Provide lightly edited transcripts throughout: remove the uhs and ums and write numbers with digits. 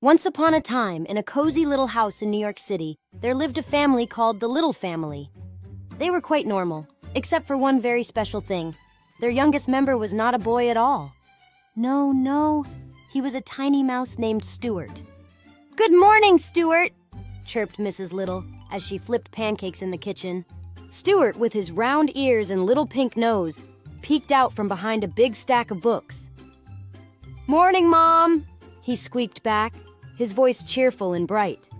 Once upon a time, in a cozy little house in New York City, there lived a family called the Little family. They were quite normal, except for one very special thing. Their youngest member was not a boy at all. No, he was a tiny mouse named Stuart. "Good morning, Stuart," chirped Mrs. Little as she flipped pancakes in the kitchen. Stuart, with his round ears and little pink nose, peeked out from behind a big stack of books. "Morning, Mom," he squeaked back, his voice cheerful and bright.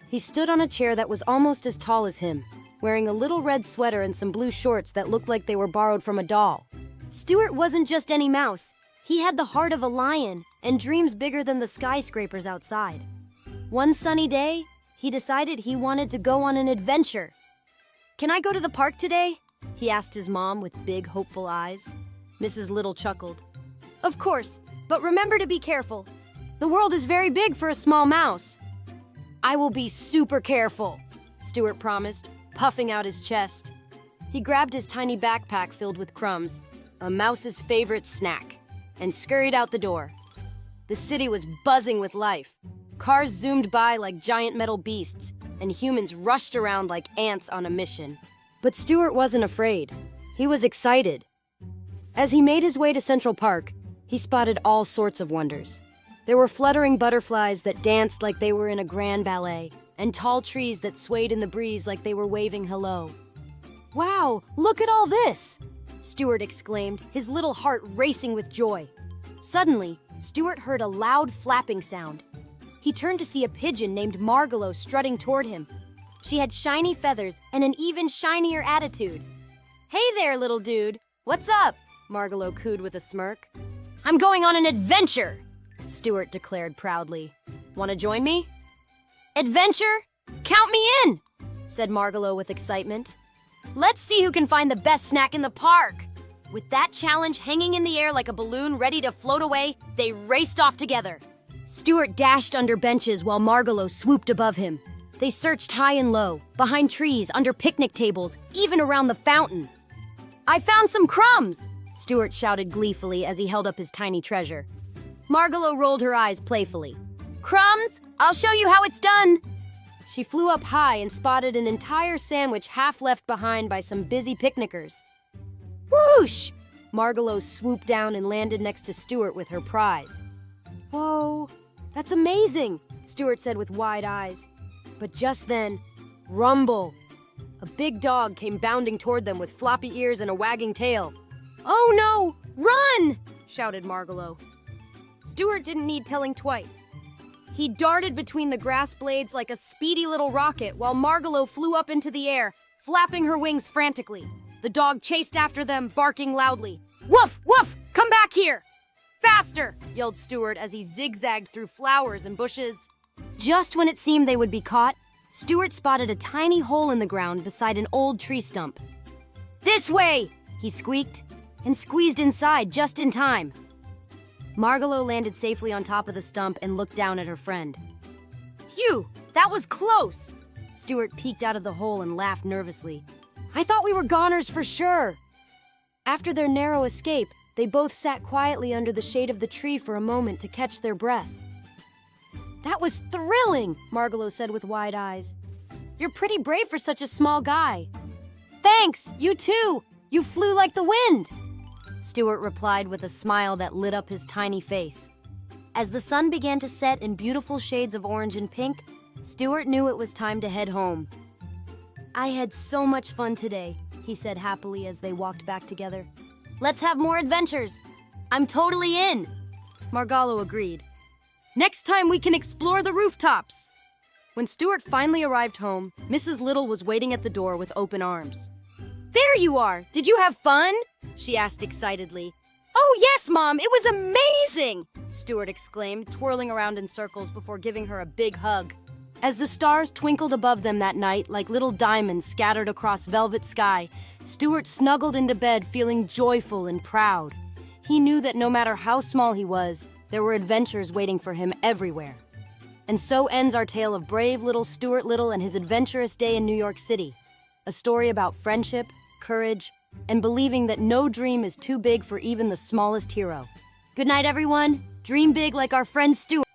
He stood on a chair that was almost as tall as him, wearing a little red sweater and some blue shorts that looked like they were borrowed from a doll. Stuart wasn't just any mouse. He had the heart of a lion and dreams bigger than the skyscrapers outside. One sunny day, he decided he wanted to go on an adventure. "Can I go to the park today?" he asked his mom with big, hopeful eyes. Mrs. Little chuckled. "Of course, but remember to be careful. The world is very big for a small mouse." "I will be super careful," Stuart promised, puffing out his chest. He grabbed his tiny backpack filled with crumbs, a mouse's favorite snack, and scurried out the door. The city was buzzing with life. Cars zoomed by like giant metal beasts, and humans rushed around like ants on a mission. But Stuart wasn't afraid. He was excited. As he made his way to Central Park, he spotted all sorts of wonders. There were fluttering butterflies that danced like they were in a grand ballet, and tall trees that swayed in the breeze like they were waving hello. "Wow, look at all this!" Stuart exclaimed, his little heart racing with joy. Suddenly, Stuart heard a loud flapping sound. He turned to see a pigeon named Margalo strutting toward him. She had shiny feathers and an even shinier attitude. "Hey there, little dude. What's up?" Margalo cooed with a smirk. "I'm going on an adventure," Stuart declared proudly. "Want to join me?" "Adventure? Count me in," said Margalo with excitement. "Let's see who can find the best snack in the park." With that challenge hanging in the air like a balloon ready to float away, they raced off together. Stuart dashed under benches while Margalo swooped above him. They searched high and low, behind trees, under picnic tables, even around the fountain. "I found some crumbs!" Stuart shouted gleefully as he held up his tiny treasure. Margalo rolled her eyes playfully. "Crumbs? I'll show you how it's done!" She flew up high and spotted an entire sandwich half left behind by some busy picnickers. Whoosh! Margalo swooped down and landed next to Stuart with her prize. "Whoa, that's amazing," Stuart said with wide eyes. But just then, rumble! A big dog came bounding toward them with floppy ears and a wagging tail. "Oh no! Run!" shouted Margalo. Stuart didn't need telling twice. He darted between the grass blades like a speedy little rocket while Margalo flew up into the air, flapping her wings frantically. The dog chased after them, barking loudly. "Woof! Woof! Come back here!" "Faster!" yelled Stuart as he zigzagged through flowers and bushes. Just when it seemed they would be caught, Stuart spotted a tiny hole in the ground beside an old tree stump. "This way!" he squeaked, and squeezed inside just in time. Margalo landed safely on top of the stump and looked down at her friend. "Phew, that was close!" Stuart peeked out of the hole and laughed nervously. "I thought we were goners for sure." After their narrow escape, they both sat quietly under the shade of the tree for a moment to catch their breath. "That was thrilling," Margalo said with wide eyes. "You're pretty brave for such a small guy." "Thanks, you too. You flew like the wind," Stuart replied with a smile that lit up his tiny face. As the sun began to set in beautiful shades of orange and pink, Stuart knew it was time to head home. "I had so much fun today," he said happily as they walked back together. "Let's have more adventures." "I'm totally in," Margalo agreed. "Next time we can explore the rooftops." When Stuart finally arrived home, Mrs. Little was waiting at the door with open arms. "There you are! Did you have fun?" she asked excitedly. "Oh yes, Mom, it was amazing!" Stuart exclaimed, twirling around in circles before giving her a big hug. As the stars twinkled above them that night like little diamonds scattered across velvet sky, Stuart snuggled into bed feeling joyful and proud. He knew that no matter how small he was, there were adventures waiting for him everywhere. And so ends our tale of brave little Stuart Little and his adventurous day in New York City. A story about friendship, courage, and believing that no dream is too big for even the smallest hero. Good night, everyone. Dream big like our friend Stuart.